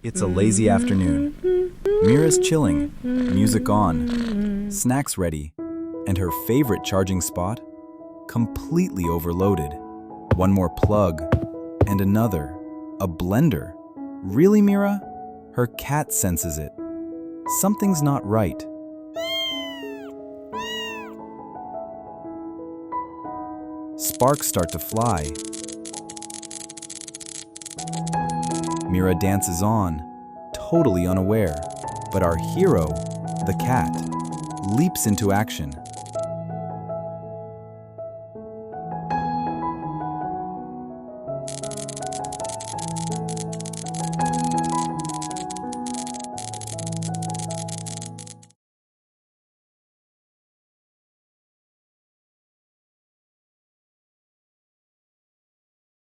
It's a lazy afternoon. Mira's chilling, music on, snacks ready, and her favorite charging spot completely overloaded. One more plug, and another, a blender. Really, Mira? Her cat senses it. Something's not right. Sparks start to fly. Mira dances on, totally unaware, but our hero, the cat, leaps into action.